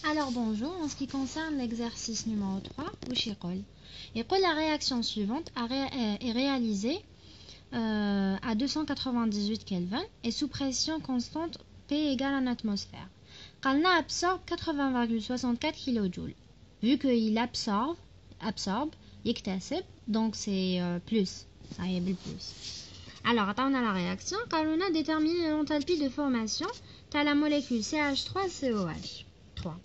Alors bonjour, en ce qui concerne l'exercice numéro 3, la réaction suivante est réalisée à 298 Kelvin et sous pression constante P égale 1 atmosphère. Qalna absorbe 80,64 kJ. Vu qu'il absorbe, يكتسب, donc c'est plus, ça y est plus. Alors, on a la réaction, car on a déterminé l'enthalpie de formation de la molécule CH3COH. 3.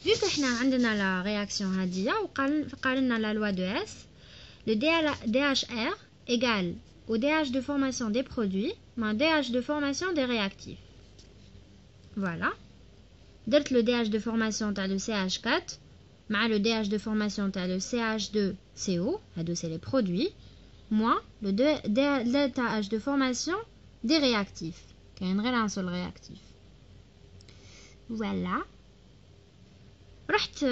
Vu que nous avons la réaction hadia, on a la loi de S, le DHR égale au DH de formation des produits, moins DH de formation des réactifs. Voilà. Donc le DH de formation de le CH4, moins le DH de formation de le CH2CO, c'est les produits, moins le DH de formation des réactifs. Il y a un seul réactif. Voilà. رحت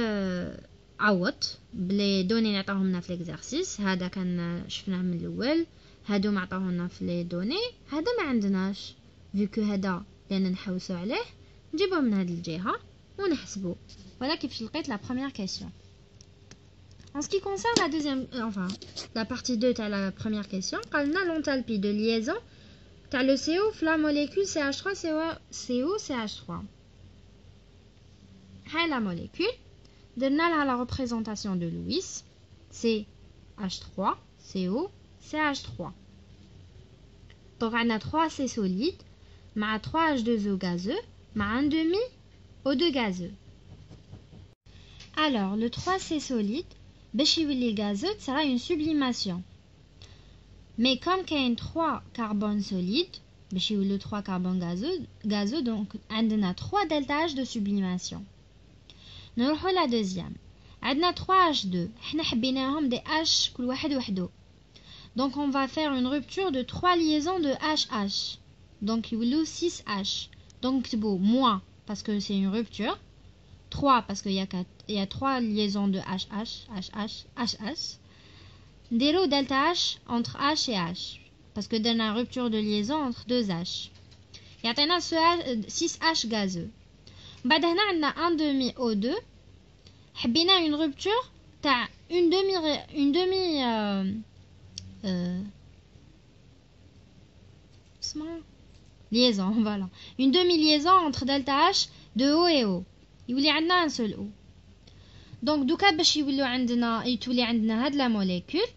عوضت بلي دوني اللي عطاهم لنا في الاكزرسيس. هذا كان شفناه من الاول، هادو ما عطاوه لنا في لي دوني، هذا ما عندناش. فيكو هذا لان نحوسو عليه نجيبوه من هذه الجهه ونحسبوا. voilà كيفاش لقيت la première question. En ce qui concerne la deuxième la partie 2 تاع la première question, قالنا l'enthalpie de liaison تاع le CO في la molécule CH3COCH3. La molécule, donnons la représentation de Lewis, CH3, CO, CH3. Donc on a 3 C solides, mais 3 H2O gazeux, mais un demi O2 gazeux. Alors le 3C solide, les gazeux sera une sublimation. Mais comme il y a 3 carbones solides, le 3 carbones gazeux, donc on a 3 delta H de sublimation. Nous allons la deuxième. On a 3 H2. On a des H كل واحد وحده. Donc on va faire une rupture de 3 liaisons de HH. Donc il y a 6 H. Donc c'est beau moins parce que c'est une rupture. 3 parce qu'il y a 3 liaisons de HH, HH, HH. Délo delta H entre H et H. Parce que donne une rupture de liaison entre 2 H. Il y a 6 H gazeux. بعد هنا عندنا un demi O2. حبينا une rupture تاع une demi liaison, voilà. Une demi liaison entre delta H de O et O. يولي عندنا un seul O. Donc دوكا باش يتولي عندنا هاد la molécule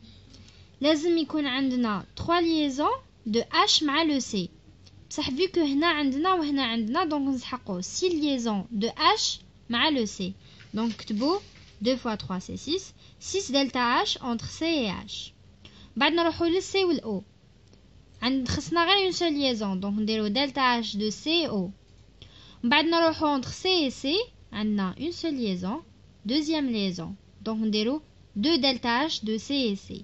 لازم يكون عندنا 3 liaisons de H مع le C. بصح vu que هنا عندنا وهنا عندنا donc نسحقوا 6 liaisons de H مع le C. Donc كتبوا 2 fois 3 c'est 6. 6 delta H entre C et H. بعد نروحوا لل C وال O. خصنا غير une seule liaison donc نديروا delta H de C O. بعد نروحوا entre C et C عندنا une seule liaison, deuxième liaison. Donc نديروا 2 delta H de C et C.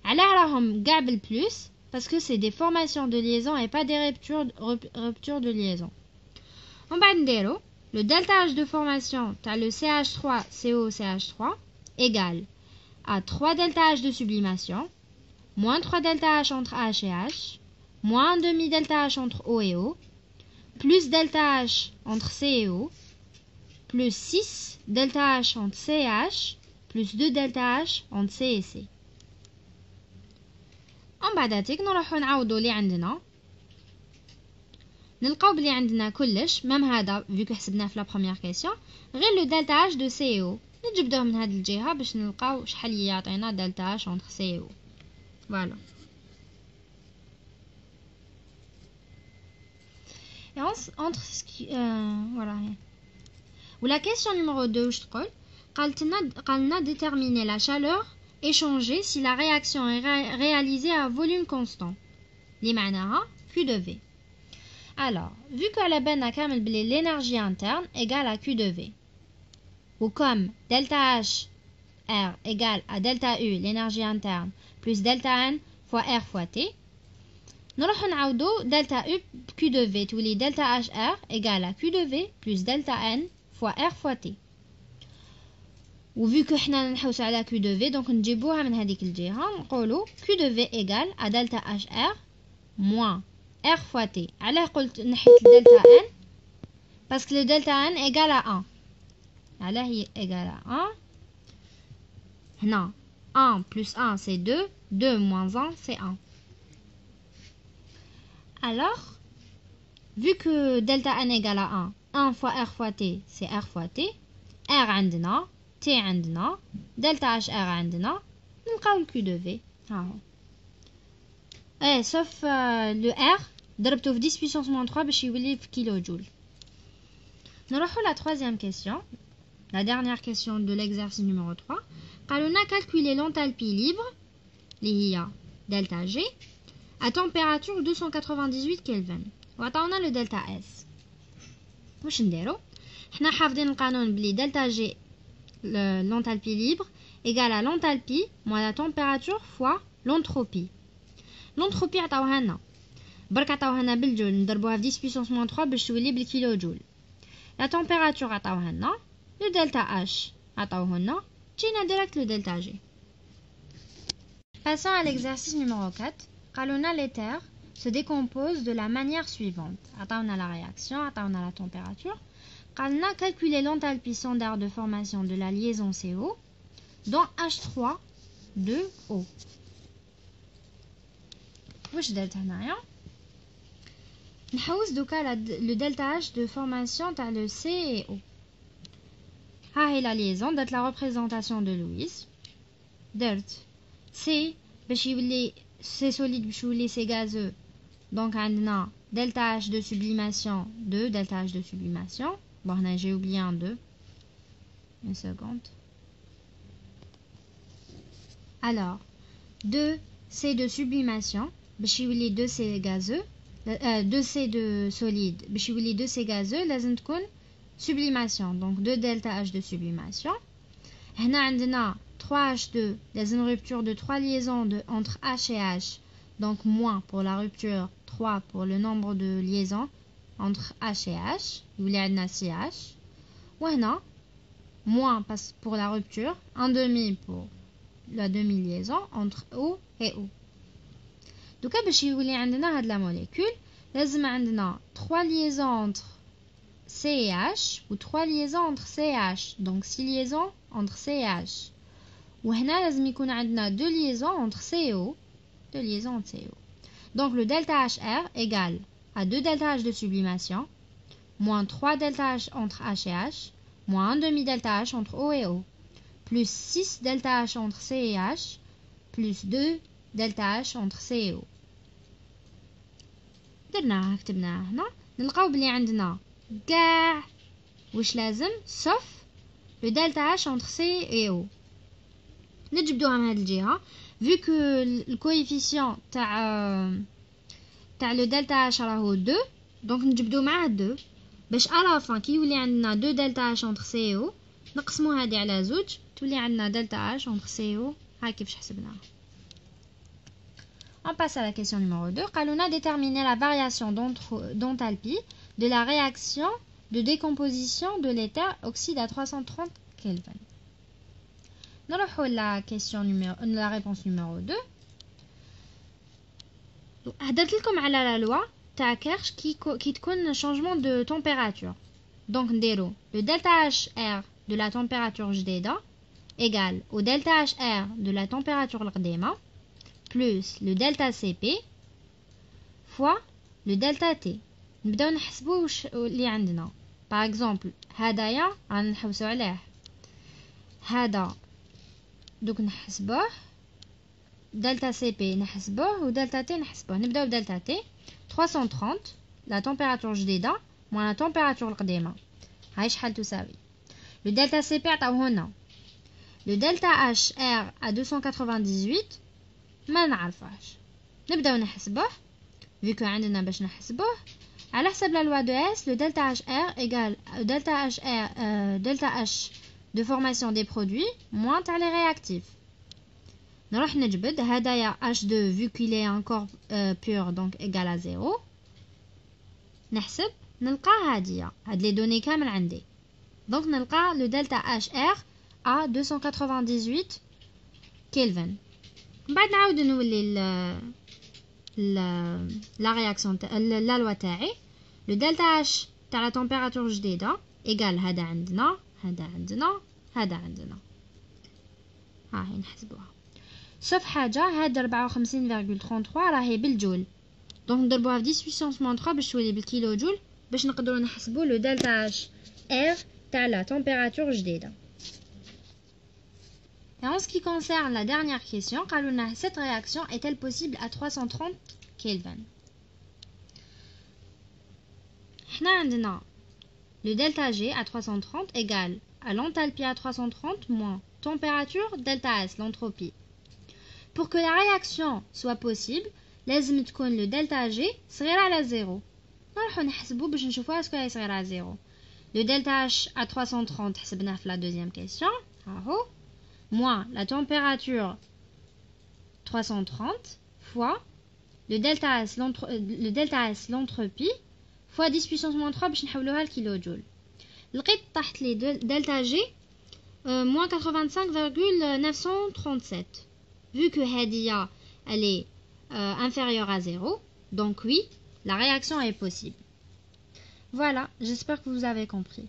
على راهم كاع بالبلس parce que c'est des formations de liaison et pas des ruptures de liaison. On va dire le delta H de formation, tu as le CH3COCH3 égale à 3 delta H de sublimation, moins 3 delta H entre H et H, moins un demi delta H entre O et O, plus delta H entre C et O, plus 6 delta H entre C et H, plus 2 delta H entre C et C. من بعداتك نروحو نعوضو اللي عندنا نلقاو بلي عندنا كلش ميم هذا فيكو حسبناه في لا بروميير كيسيون غير لو دلتا اش دو سي او نجبدوه من هذه الجهه باش نلقاو شحال يعطينا دلتا اش اونتر سي او. فوالا entre ce qui voilà. Ou la question numéro 2 واش تقول قالنا déterminer la chaleur échangée si la réaction est réalisée à volume constant. اللي معناها Q de V. Alors, vu que la benne a l'énergie interne égale à Q de V, ou comme delta H R égale à delta U, l'énergie interne, plus delta N fois R fois T, nous allons delta U Q de V, tous les delta H R égale à Q de V plus delta N fois R fois T. Ou vu que nous نحوسوا على Q de V, donc نجيبوها من هذيك الجهة نقولوا Q de V égale à delta HR moins R fois T. علاه قلت نحيت delta N parce que le delta N égale à 1. علاه هي égale à 1 هنا 1 plus 1 c'est 2 2 moins 1 c'est 1 alors vu que delta n égale à 1 1 fois r fois t c'est r fois t r عندنا t عندنا delta h r عندنا نلقاو q de v ها هو sauf le r ضربته في 10 puissance moins 3 باش يولي في كيلو جول. نروحو la troisième question, la dernière question de l'exercice numéro 3. قالونا calculer l'enthalpie libre اللي هي delta G à température 298 Kelvin وعطاونا le delta S. واش نديرو؟ حنا حافظين القانون بلي delta G l'enthalpie libre égale à l'enthalpie moins la température fois l'entropie. l'entropie عطاوها لنا برك عطاوها لنا بالجول نضربوها في 10 puissance moins 3 باش تولي بالكيلو جول. la température عطاوها لنا le delta H عطاوه لنا جينا direct le delta G. Passons à l'exercice numéro 4. قالونا l'éther se décompose de la manière suivante. عطاونا la réaction, عطاونا la température. قالنا calculer l'enthalpie standard de formation de la liaison CO dans H3 de O. واش درت هنايا؟ نحوس دوكا le delta H de formation تاع le C et O. ها هي la liaison درت la représentation de Louise. درت C باش يولي C solide باش يولي C gazeux. Donc عندنا delta H de sublimation 2 delta H de sublimation. Bon هنا j'ai oublié un 2. Une seconde. Alors 2 C de sublimation باش يولي 2 C gazeux. 2 C de solide باش يولي 2 C gazeux لازم تكون sublimation. Donc 2 delta H de sublimation. هنا عندنا 3H2 لازم rupture de 3 liaisons entre H et H. Donc moins pour la rupture, 3 pour le nombre de liaisons entre H et H. يولي عندنا CH. وهنا moins pour la rupture, 1 demi pour la demi-liaison entre O et O. دوكا باش يولي عندنا هاد la molécule لازم عندنا 3 liaisons entre C et H ou 3 liaisons entre C et H. Donc 6 liaisons entre C et H. وهنا لازم يكون عندنا 2 liaisons entre C et O. 2 liaisons entre C et O. Donc le delta HR égale à 2 delta H de sublimation moins 3 delta H entre H et H moins 1 demi delta H entre O et O plus 6 delta H entre C et H plus 2 delta H entre C et O. درناها كتبناها هنا نلقاو بلي عندنا كاع واش لازم sauf le delta H entre C et O. نجبدوها من هذه الجهه vu que le coefficient تاع le delta H راهو 2 donc نجبدو معاه 2 باش à la fin كي يولي عندنا 2 delta H entre C et O نقسمو هذه على زوج تولي عندنا delta H entre C et O. هاي كيفاش حسبناها. On passe à la question numéro 2. قالونا déterminer la variation d'enthalpie de la réaction de décomposition de l'éther oxyde à 330 Kelvin. نروحو la question la réponse numéro 2. هدرت لكم على la loi تاع كيرش كي تكون changement de température. Donc نديرو le delta HR de la température جديدة égale au delta HR de la température القديمة plus le delta CP fois le delta T. نبداو نحسبو واش اللي عندنا. par exemple هدايا غنحوسو عليه هذا دوك نحسبوه delta CP نحسبوه و delta T نحسبوه. نبداو ب delta T 330 la température جديدة moins la température القديمة هاي شحال تساوي. le delta CP عطاوهولنا le delta HR à 298 ما نعرفوش. نبداو نحسبوه vu que عندنا باش نحسبوه على حسب la loi de S. le delta HR égale delta HR delta H de formation des produits moins تاع les réactifs. نروح نجبد هدايا H2 vu qu'il est encore pur donc égal à 0. نحسب نلقى هادية هاد لي دوني كامل عندي donc نلقى le delta HR à 298 Kelvin. بعد نعاود نولي la réaction la loi تاعي le delta H تاع la température جديدة égal هذا عندنا هذا عندنا هذا عندنا هاهي نحسبوها. صف حاجة هاد 54.33 راهي بالجول، دونك نضربوها في 10 puissance moins 3 باش تولي بالكيلو جول باش نقدروا نحسبوا لو دلتا اش ار تاع لا تمبيراتور جديدة. Et en ce qui concerne la dernière question, cette réaction est-elle possible à 330 Kelvin? Le delta G à 330 égale à l'enthalpie à 330 moins température delta S, l'entropie. Pour que la réaction soit possible, لازم تكون le delta G صغير على 0. نروحو نحسبو باش نشوفو اسكو هي صغير على 0. Le delta H à 330 حسبناه في la deuxième question. هاهو. Moins la température 330 fois le delta S, l'entropie, fois 10 puissance moins 3 باش نحولوها لكيلوجول. لقيت تحت لي delta G moins 85,937. Vu que هادية elle est inférieure à 0, donc oui, la réaction est possible. Voilà, j'espère que vous avez compris.